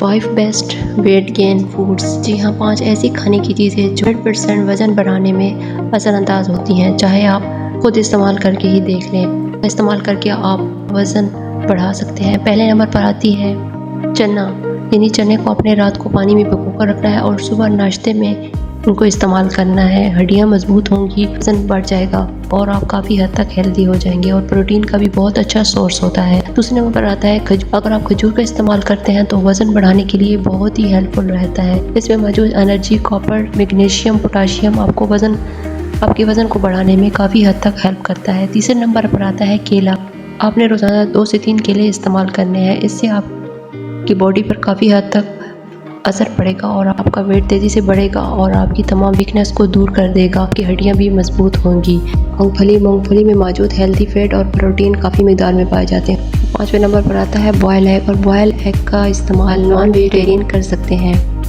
5 best weight gain foods. जी हाँ, 5 ऐसी खाने की चीज़ें जो 100% वज़न बढ़ाने में असरअंदाज होती हैं। चाहे आप खुद इस्तेमाल करके ही देख लें, इस्तेमाल करके आप वज़न बढ़ा सकते हैं। पहले नंबर पर आती है चना। यानी चने को अपने रात को पानी में भिगो कर रखना है और सुबह नाश्ते में उनको इस्तेमाल करना है। हड्डियाँ मजबूत होंगी, वज़न बढ़ जाएगा और आप काफ़ी हद तक हेल्दी हो जाएंगे। और प्रोटीन का भी बहुत अच्छा सोर्स होता है। दूसरे नंबर पर आता है खजूर। अगर आप खजूर का इस्तेमाल करते हैं तो वज़न बढ़ाने के लिए बहुत ही हेल्पफुल रहता है। इसमें मौजूद एनर्जी, कॉपर, मैग्नीशियम, पोटाशियम आपके वज़न को बढ़ाने में काफ़ी हद तक हेल्प करता है। तीसरे नंबर पर आता है केला। आपने रोज़ाना 2 से 3 केले इस्तेमाल करने हैं। इससे आपकी बॉडी पर काफ़ी हद तक असर पड़ेगा और आपका वेट तेज़ी से बढ़ेगा और आपकी तमाम वीकनेस को दूर कर देगा। आपकी हड्डियाँ भी मजबूत होंगी। मूंगफली में मौजूद हेल्दी फैट और प्रोटीन काफ़ी मिकदार में पाए जाते हैं। 5वें नंबर पर आता है बॉयल एग। और बॉयल एग का इस्तेमाल नॉन वेजिटेरियन कर सकते हैं।